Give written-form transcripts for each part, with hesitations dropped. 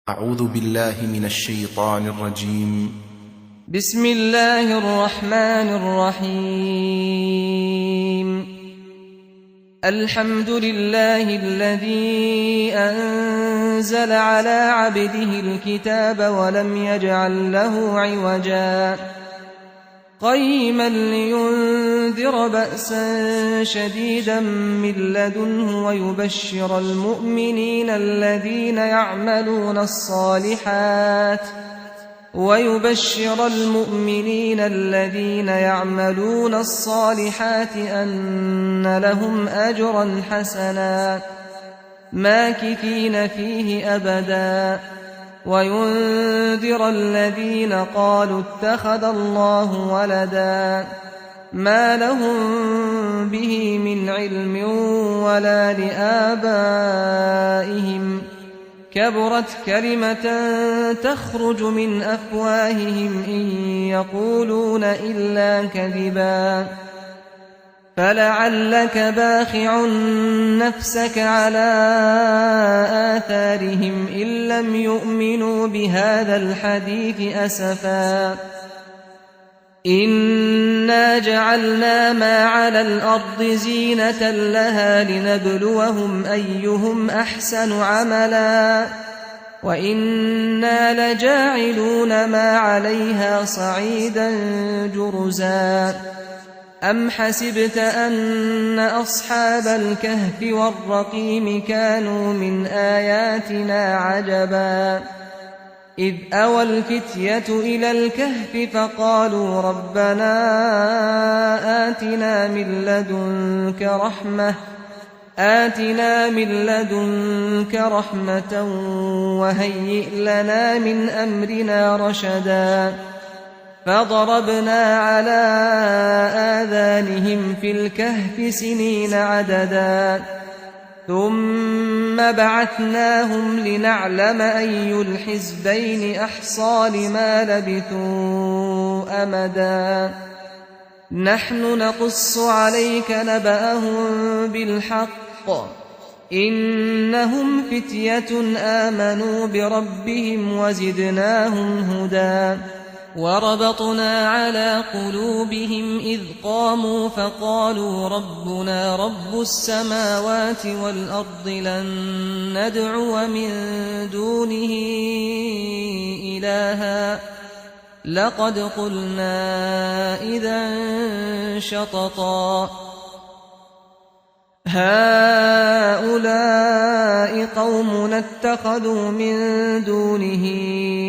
أعوذ بالله من الشيطان الرجيم. بسم الله الرحمن الرحيم. الحمد لله الذي أنزل على عبده الكتاب ولم يجعل له عوجا قيما لينذر بأسا شديدا من لدنه ويبشر المؤمنين الذين يعملون الصالحات أن لهم أجرا حسنا ماكثين فيه أبدا وينذر الذين قالوا اتخذ الله ولدا ما لهم به من علم ولا لآبائهم كبرت كلمة تخرج من أفواههم إن يقولون إلا كذبا فلعلك باخع نفسك على آثارهم إن لم يؤمنوا بهذا الحديث أسفا إنا جعلنا ما على الأرض زينة لها لنبلوهم أيهم أحسن عملا وإنا لجاعلون ما عليها صعيدا جرزا أم حسبت أن أصحاب الكهف والرقيم كانوا من آياتنا عجبا إذ أوى الفتية إلى الكهف فقالوا ربنا آتنا من لدنك رحمة وهيئ لنا من أمرنا رشدا فضربنا على آذانهم في الكهف سنين عددا ثم بعثناهم لنعلم أي الحزبين أحصى لما لبثوا أمدا نحن نقص عليك نبأهم بالحق إنهم فتية آمنوا بربهم وزدناهم هدى وربطنا على قلوبهم إذ قاموا فقالوا ربنا رب السماوات والأرض لن ندعو من دونه إلها لقد قلنا إذا شططا هؤلاء قومنا اتخذوا من دونه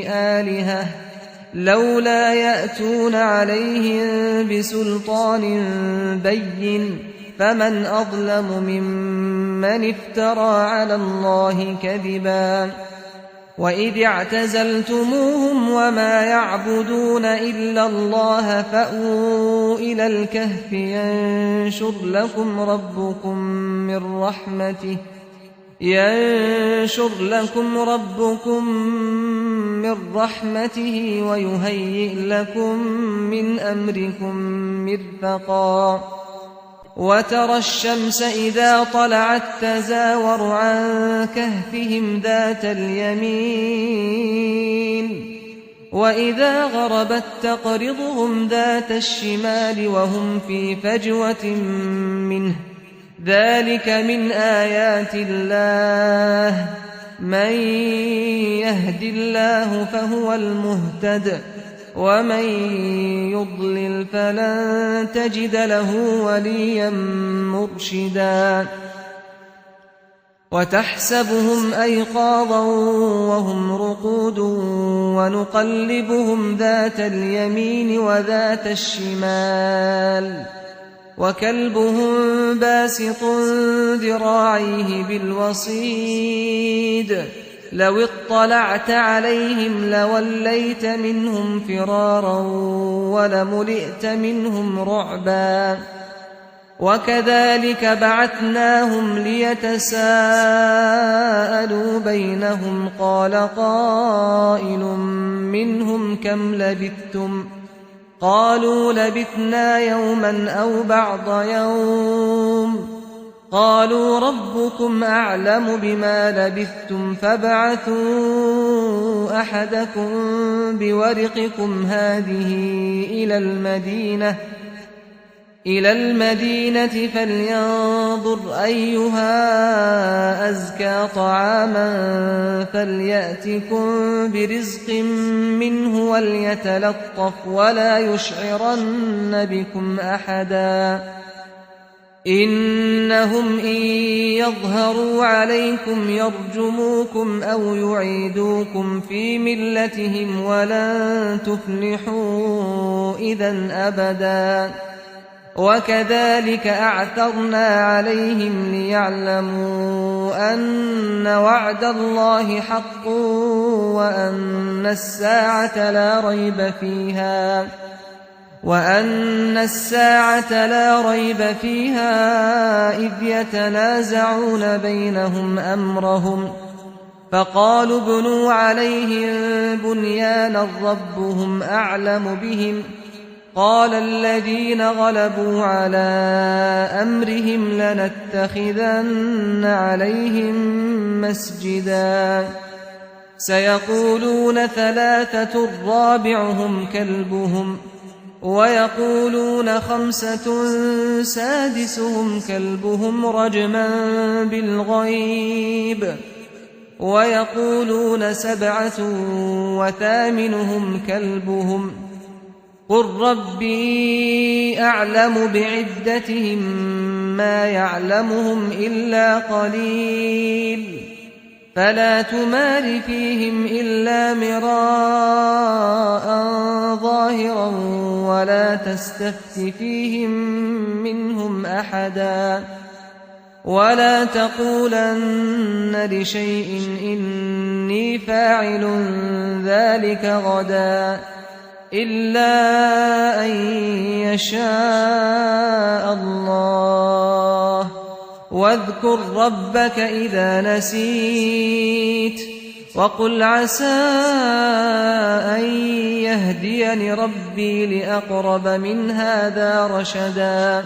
آلهة لولا يأتون عليهم بسلطان بين فمن أظلم ممن افترى على الله كذبا وإذ اعتزلتموهم وما يعبدون إلا الله فأووا إلى الكهف ينشر لكم ربكم من رحمته ويهيئ لكم من أمركم مرفقا وترى الشمس إذا طلعت تزاور عن كهفهم ذات اليمين وإذا غربت تقرضهم ذات الشمال وهم في فجوة منه ذلك من آيات الله من يهد الله فهو المهتد ومن يضلل فلن تجد له وليا مرشدا وتحسبهم أيقاظا وهم رقود ونقلبهم ذات اليمين وذات الشمال وكلبهم باسط ذراعيه بالوصيد لو اطلعت عليهم لوليت منهم فرارا ولملئت منهم رعبا وكذلك بعثناهم ليتساءلوا بينهم قال قائل منهم كم لبثتم قالوا لبثنا يوما أو بعض يوم قالوا ربكم أعلم بما لبثتم فابعثوا أحدكم بورقكم هذه إلى المدينة فلينظر أيها أزكى طعاما فليأتكم برزق منه وليتلطف ولا يشعرن بكم أحدا إنهم إن يظهروا عليكم يرجموكم أو يعيدوكم في ملتهم ولن تفلحوا إذا أبدا وكذلك أعثرنا عليهم ليعلموا أن وعد الله حق وأن الساعة لا ريب فيها إذ يتنازعون بينهم أمرهم فقالوا ابنوا عليهم بنيانا ربهم أعلم بهم قال الذين غلبوا على أمرهم لنتخذن عليهم مسجدا سيقولون ثلاثة رابعهم كلبهم ويقولون خمسة سادسهم كلبهم رجما بالغيب ويقولون سبعة وثامنهم كلبهم قل ربي أعلم بعدتهم ما يعلمهم إلا قليل فلا تمار فيهم إلا مراء ظاهرا ولا تستفت فيهم منهم أحدا ولا تقولن لشيء إني فاعل ذلك غدا إلا أن يشاء الله واذكر ربك إذا نسيت وقل عسى أن يهديني ربي لأقرب من هذا رشدا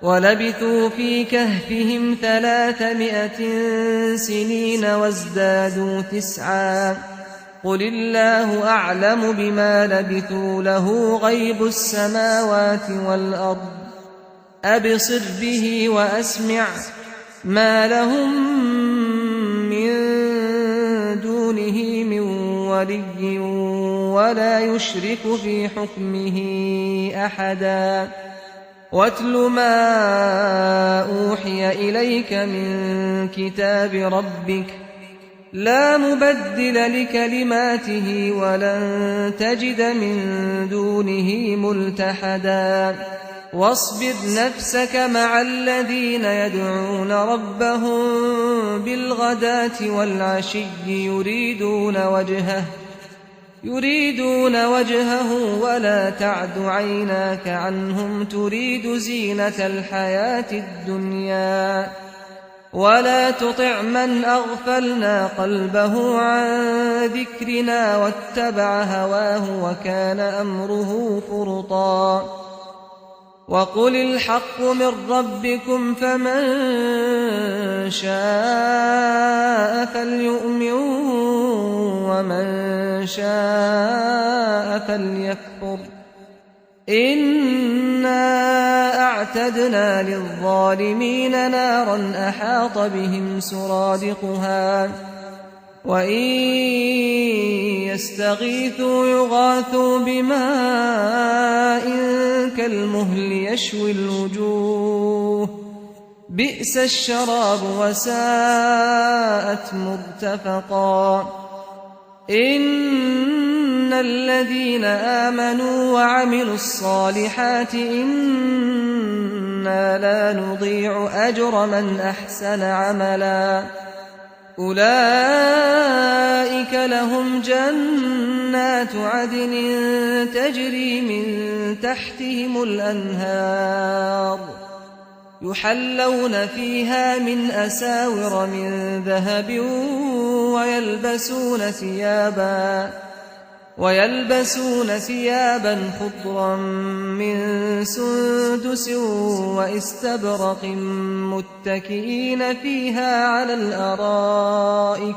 ولبثوا في كهفهم 300 سنين وازدادوا 9 قل الله أعلم بما لبثوا له غيب السماوات والأرض أبصر به وأسمع ما لهم من دونه من ولي ولا يشرك في حكمه أحدا واتل ما أوحي إليك من كتاب ربك لا مبدل لكلماته ولن تجد من دونه ملتحدا واصبر نفسك مع الذين يدعون ربهم بالغداة والعشي يريدون وجهه ولا تعد عيناك عنهم تريد زينة الحياة الدنيا ولا تطع من أغفلنا قلبه عن ذكرنا واتبع هواه وكان أمره فرطا وقل الحق من ربكم فمن شاء فليؤمن ومن شاء فليكفر إنا أعتدنا للظالمين نارا أحاط بهم سرادقها وإن يستغيثوا يغاثوا بماء كالمهل يشوي الوجوه بئس الشراب وساءت مرتفقا إن الذين آمنوا وعملوا الصالحات إنا لا نضيع أجر من أحسن عملا أولئك لهم جنات عدن تجري من تحتهم الأنهار يحلون فيها من أساور من ذهب ويلبسون ثيابا خضرا من سندس واستبرق متكئين فيها على الأرائك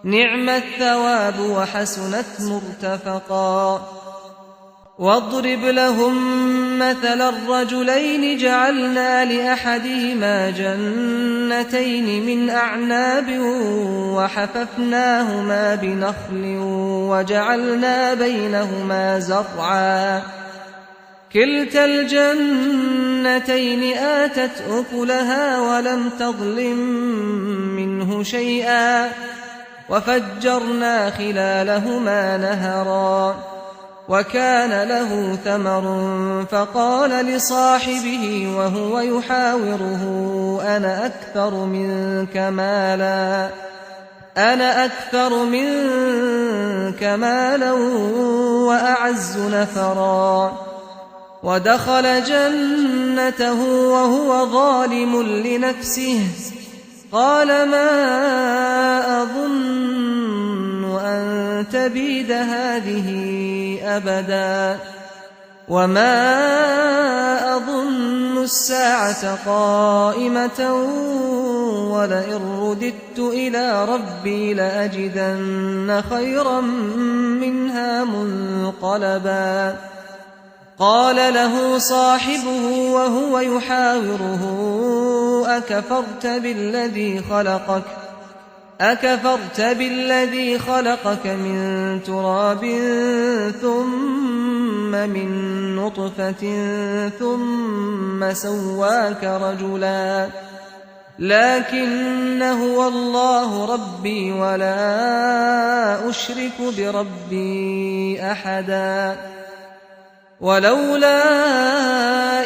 نعم الثواب وحسنت مرتفقا واضرب لهم مثل الرجلين جعلنا لأحدهما جنتين من أعناب وحففناهما بنخل وجعلنا بينهما زرعا كلتا الجنتين آتت أكلها ولم تظلم منه شيئا وفجرنا خلالهما نهرا وكان له ثمر فقال لصاحبه وهو يحاوره أنا أكثر منك مالا وأعز نفرا ودخل جنته وهو ظالم لنفسه قال ما أظن أن تبيد هذه أبدا وما أظن الساعة قائمة ولئن رددت إلى ربي لأجدن خيرا منها منقلبا قال له صاحبه وهو يحاوره أكفرت بالذي خلقك من تراب ثم من نطفة ثم سواك رجلا لكن هو الله ربي ولا أشرك بربي أحدا ولولا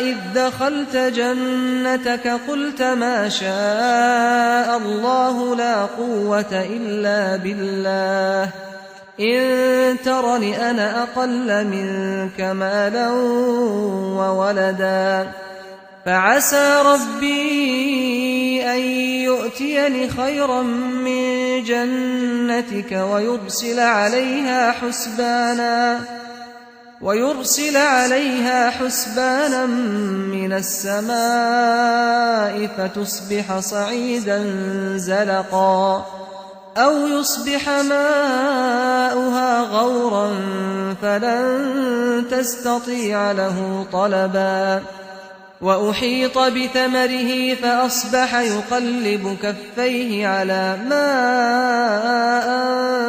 إذ دخلت جنتك قلت ما شاء الله لا قوة إلا بالله إن ترني أنا أقل منك مالا وولدا فعسى ربي أن يؤتيني خيرا من جنتك ويرسل عليها حسبانا من السماء فتصبح صعيدا زلقا أو يصبح ماؤها غورا فلن تستطيع له طلبا وأحيط بثمره فأصبح يقلب كفيه على ما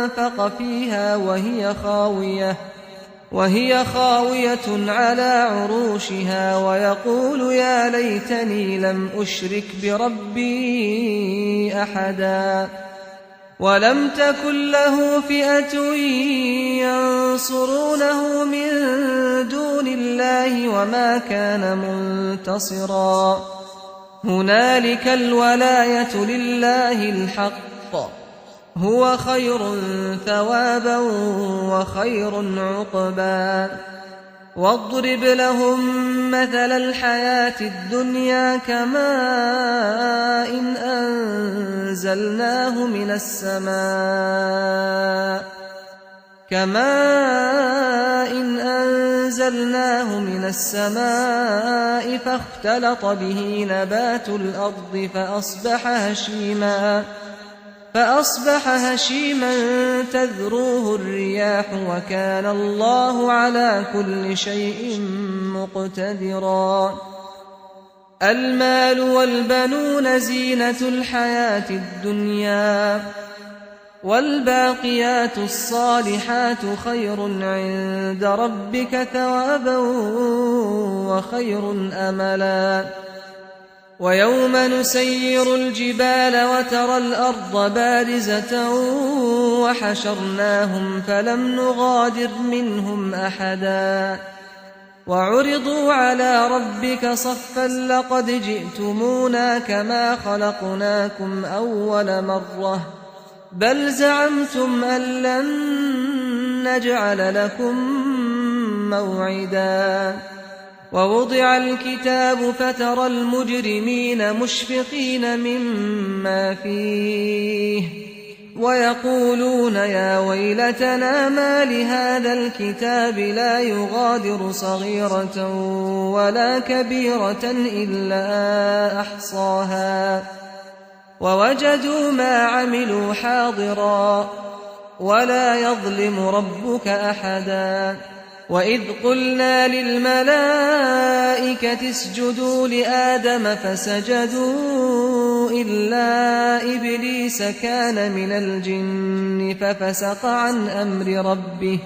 أنفق فيها وهي خاوية على عروشها ويقول يا ليتني لم أشرك بربي أحدا ولم تكن له فئة ينصرونه من دون الله وما كان منتصرا هنالك الولاية لله الحق هو خير ثوابا وخير عقبا واضرب لهم مثل الحياة الدنيا كماء أنزلناه من السماء فاختلط به نبات الأرض فأصبح هشيما تذروه الرياح وكان الله على كل شيء مقتدرا المال والبنون زينة الحياة الدنيا والباقيات الصالحات خير عند ربك ثوابا وخير أملا ويوم نسير الجبال وترى الأرض بارزة وحشرناهم فلم نغادر منهم أحدا وعرضوا على ربك صفا لقد جئتمونا كما خلقناكم أول مرة بل زعمتم أن لن نجعل لكم موعدا ووضع الكتاب فترى المجرمين مشفقين مما فيه ويقولون يا ويلتنا ما لهذا الكتاب لا يغادر صغيرة ولا كبيرة إلا أحصاها ووجدوا ما عملوا حاضرا ولا يظلم ربك أحدا وإذ قلنا للملائكة اسجدوا لآدم فسجدوا إلا إبليس كان من الجن ففسق عن أمر ربه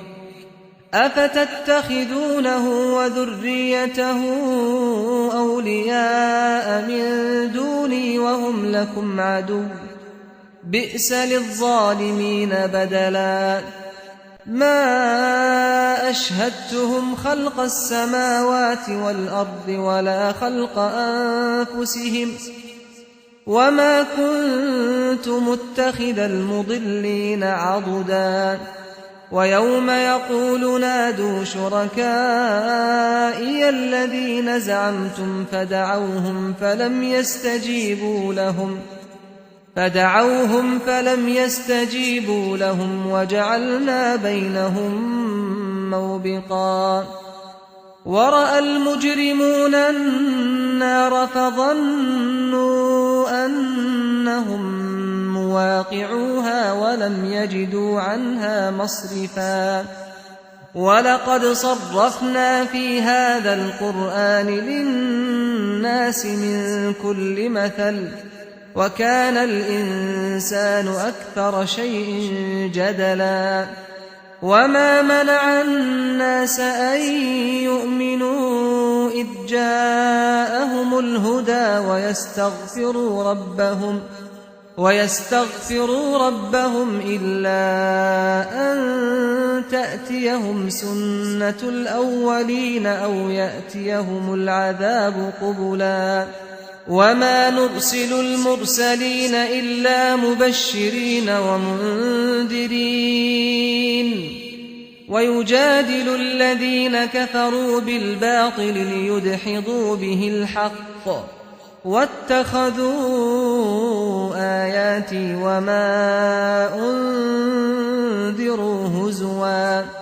أفتتخذونه وذريته أولياء من دوني وهم لكم عدو بئس للظالمين بدلا ما أشهدتهم خلق السماوات والأرض ولا خلق أنفسهم وما كنت متخذ المضلين عضدا ويوم يقول نادوا شركائي الذين زعمتم فدعوهم فلم يستجيبوا لهم وجعلنا بينهم موبقا ورأى المجرمون النار فظنوا أنهم مواقعوها ولم يجدوا عنها مصرفا ولقد صرفنا في هذا القرآن للناس من كل مثل وكان الإنسان أكثر شيء جدلا وما منع الناس أن يؤمنوا إذ جاءهم الهدى ويستغفروا ربهم إلا أن تأتيهم سنة الأولين أو يأتيهم العذاب قبلا وما نرسل المرسلين إلا مبشرين ومنذرين ويجادل الذين كفروا بالباطل ليدحضوا به الحق واتخذوا آياتي وما أنذروا هزوا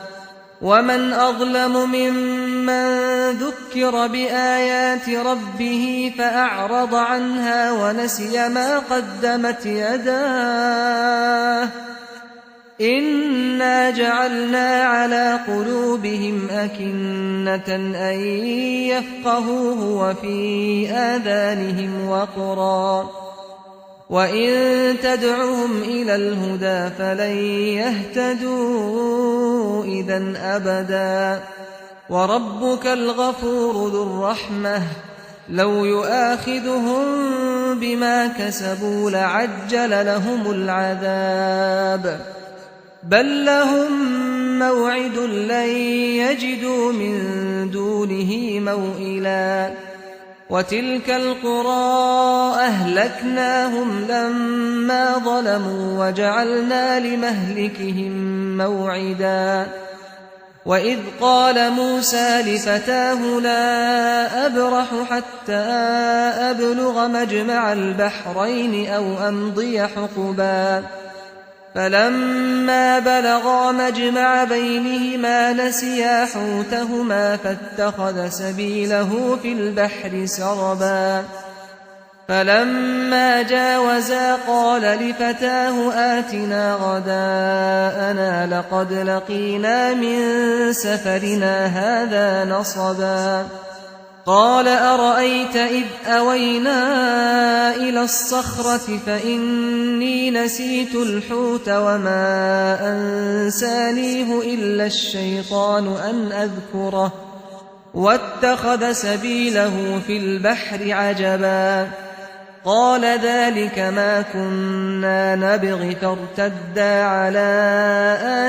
ومن أظلم ممن ذكر بآيات ربه فأعرض عنها ونسي ما قدمت يداه إنا جعلنا على قلوبهم أكنة أن يفقهوه وفي آذانهم وقرا وإن تدعهم إلى الهدى فلن يهتدوا إذا أبدا وربك الغفور ذو الرحمة لو يؤاخذهم بما كسبوا لعجل لهم العذاب بل لهم موعد لن يجدوا من دونه موئلا وتلك القرى أهلكناهم لما ظلموا وجعلنا لمهلكهم موعدا وإذ قال موسى لفتاه لا أبرح حتى أبلغ مجمع البحرين أو أمضي حقبا فلما بلغا مجمع بينهما نسيا حوتهما فاتخذ سبيله في البحر سربا فلما جاوزا قال لفتاه آتنا غداءنا لقد لقينا من سفرنا هذا نصبا قال أرأيت إذ أوينا إلى الصخرة فإني نسيت الحوت وما أنسانيه إلا الشيطان أن أذكره واتخذ سبيله في البحر عجبا قال ذلك ما كنا نبغ فارتدا على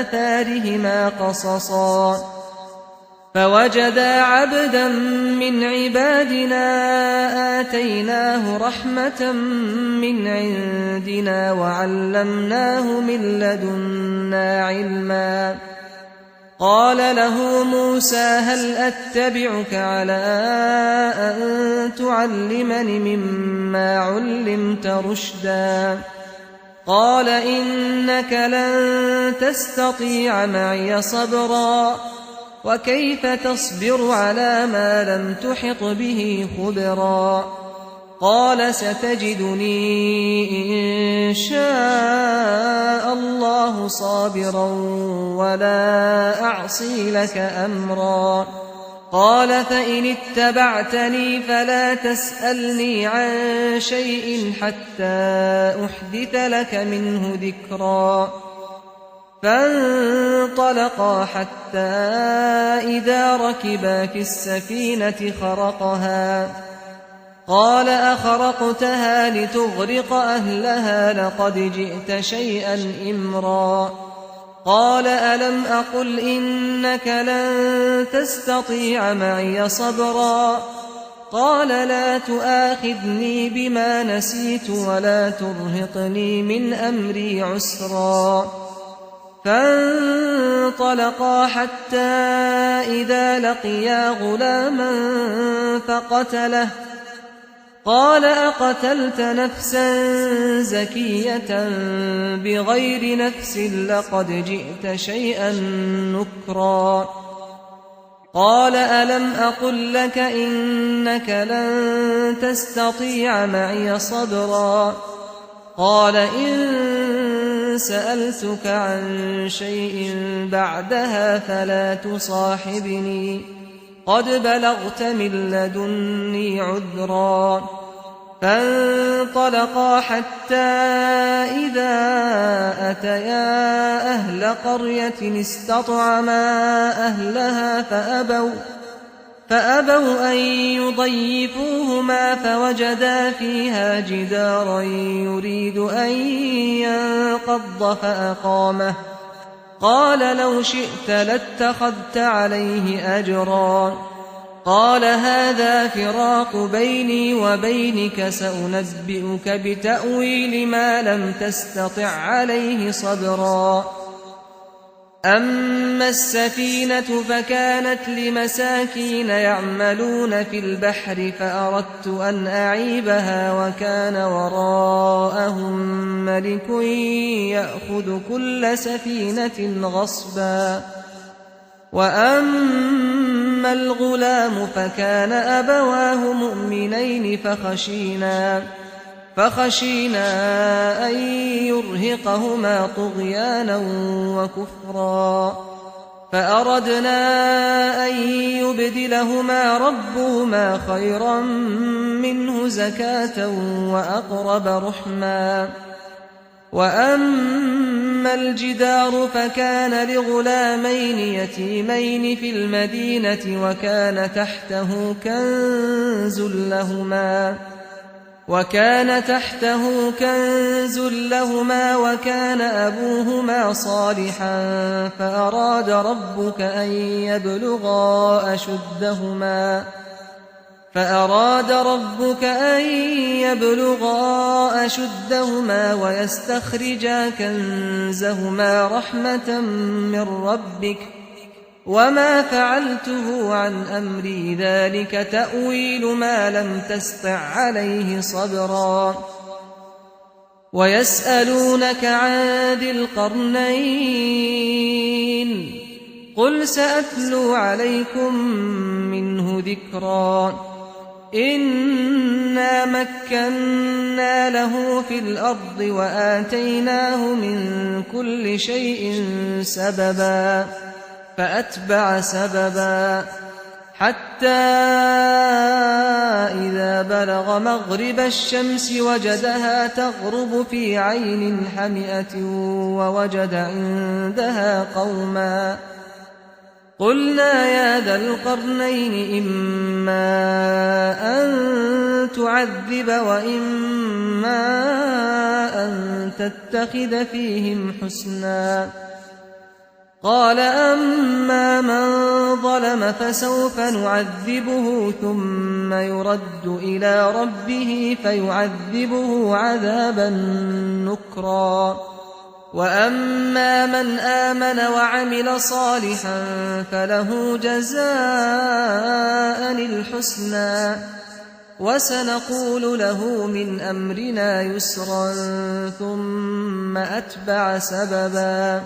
آثارهما قصصا فوجدا عبدا من عبادنا آتيناه رحمة من عندنا وعلمناه من لدنا علما قال له موسى هل أتبعك على أن تعلمني مما علمت رشدا قال إنك لن تستطيع معي صبرا وكيف تصبر على ما لم تحط به خبرا قال ستجدني إن شاء الله صابرا ولا أعصي لك أمرا قال فإن اتبعتني فلا تسألني عن شيء حتى أحدث لك منه ذكرا فانطلقا حتى إذا ركبا في السفينة خرقها قال أخرقتها لتغرق أهلها لقد جئت شيئا إمرا قال ألم أقل إنك لن تستطيع معي صبرا قال لا تؤاخذني بما نسيت ولا ترهقني من أمري عسرا فانطلقا حتى إذا لقيا غلاما فقتله قال أقتلت نفسا زكية بغير نفس لقد جئت شيئا نكرا قال ألم أقل لك إنك لن تستطيع معي صبرا قال إن سألتك عن شيء بعدها فلا تصاحبني قد بلغت من لدني عذرا فانطلقا حتى إذا أتيا أهل قرية استطعما أهلها فأبوا أن يضيفوهما فوجدا فيها جدارا يريد أن ينقض فأقامه قال لو شئت لاتخذت عليه أجرا قال هذا فراق بيني وبينك سأنبئك بتأويل ما لم تستطع عليه صبرا أما السفينة فكانت لمساكين يعملون في البحر فأردت أن أعيبها وكان وراءهم ملك يأخذ كل سفينة غصبا وأما الغلام فكان أبواه مؤمنين فخشينا أن يرهقهما طغيانا وكفرا فأردنا أن يبدلهما ربهما خيرا منه زكاة وأقرب رحما وأما الجدار فكان لغلامين يتيمين في المدينة وكان تحته كنز لهما وكان أبوهما صالحا فأراد ربك أن يبلغا أشدهما ويستخرجا كنزهما رحمة من ربك وما فعلته عن أمري ذلك تأويل ما لم تسطع عليه صبرا ويسألونك عن ذي القرنين قل سأتلو عليكم منه ذكرا إنا مكنا له في الأرض وآتيناه من كل شيء سببا فأتبع سببا حتى إذا بلغ مغرب الشمس وجدها تغرب في عين حمئة ووجد عندها قوما قلنا يا ذا القرنين إما أن تعذب وإما أن تتخذ فيهم حسنا قال أما من ظلم فسوف نعذبه ثم يرد إلى ربه فيعذبه عذابا نكرا وأما من آمن وعمل صالحا فله جزاء الحسنى وسنقول له من أمرنا يسرا ثم أتبع سببا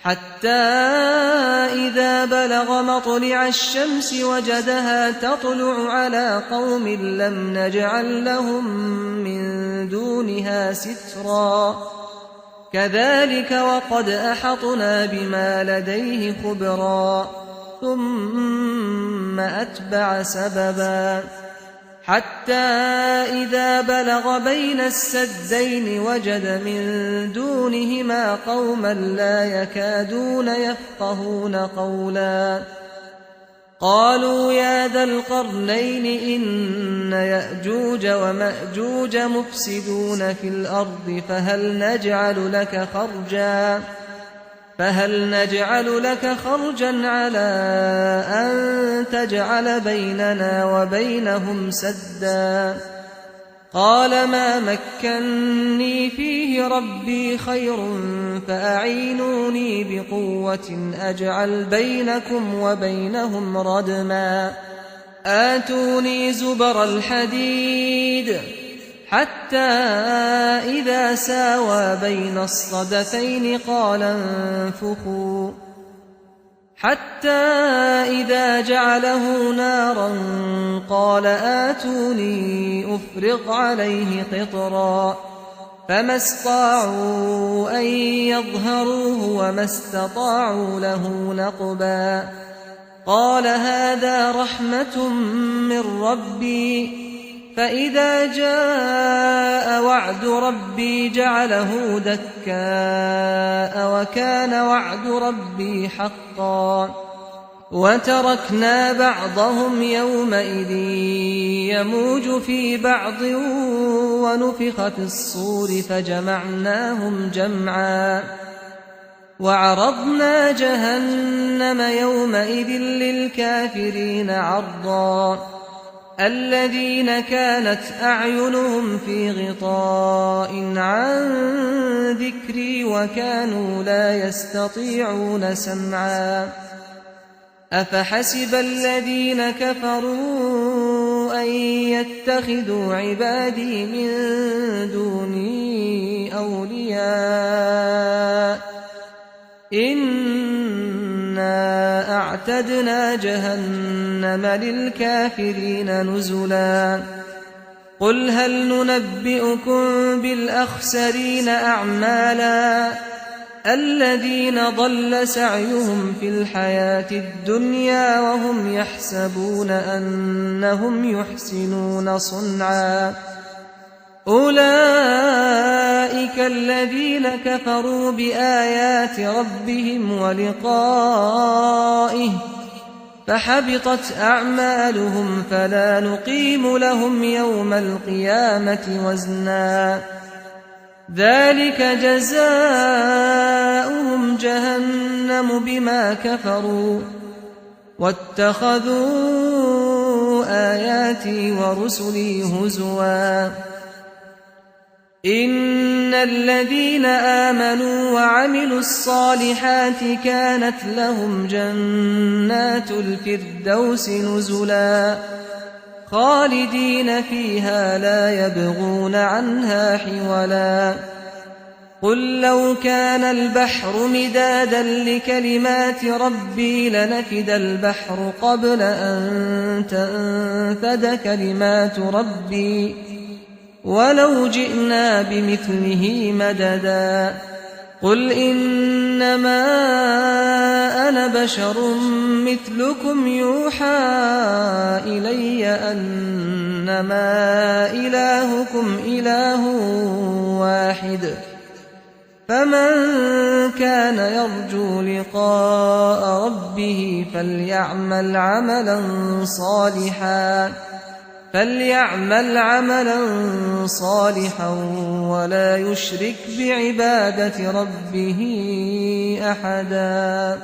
حتى إذا بلغ مطلع الشمس وجدها تطلع على قوم لم نجعل لهم من دونها سترا كذلك وقد أحطنا بما لديه خبرا ثم أتبع سببا حتى إذا بلغ بين السدين وجد من دونهما قوما لا يكادون يفقهون قولا قالوا يا ذا القرنين إن يأجوج ومأجوج مفسدون في الأرض فهل نجعل لك خرجا على أن تجعل بيننا وبينهم سدا قال ما مكني فيه ربي خير فأعينوني بقوة أجعل بينكم وبينهم ردما آتوني زبر الحديد حتى إذا ساوى بين الصدفين قال انفخوا حتى إذا جعله نارا قال آتوني أفرغ عليه قطرا فما استطاعوا أن يظهروه وما استطاعوا له نقبا قال هذا رحمة من ربي فإذا جاء وعد ربي جعله دكاء وكان وعد ربي حقا وتركنا بعضهم يومئذ يموج في بعض ونفخ في الصور فجمعناهم جمعا وعرضنا جهنم يومئذ للكافرين عرضا الذين كانت أعينهم في غطاء عن ذكري وكانوا لا يستطيعون سمعا أفحسب الذين كفروا أن يتخذوا عبادي من دوني أولياء إنا أعتدنا جهنم للكافرين نزلا قل هل ننبئكم بالأخسرين أعمالا الذين ضل سعيهم في الحياة الدنيا وهم يحسبون أنهم يحسنون صنعا أولئك الذين كفروا بآيات ربهم ولقائه فحبطت أعمالهم فلا نقيم لهم يوم القيامة وزنا ذلك جزاؤهم جهنم بما كفروا واتخذوا آياتي ورسلي هزوا إن الذين آمنوا وعملوا الصالحات كانت لهم جنات الفردوس نزلا خالدين فيها لا يبغون عنها حولا قل لو كان البحر مدادا لكلمات ربي لنفد البحر قبل أن تنفد كلمات ربي ولو جئنا بمثله مددا قل إنما أنا بشر مثلكم يوحى إلي أنما إلهكم إله واحد فمن كان يرجو لقاء ربه فليعمل عملا صالحا ولا يشرك بعبادة ربه أحدا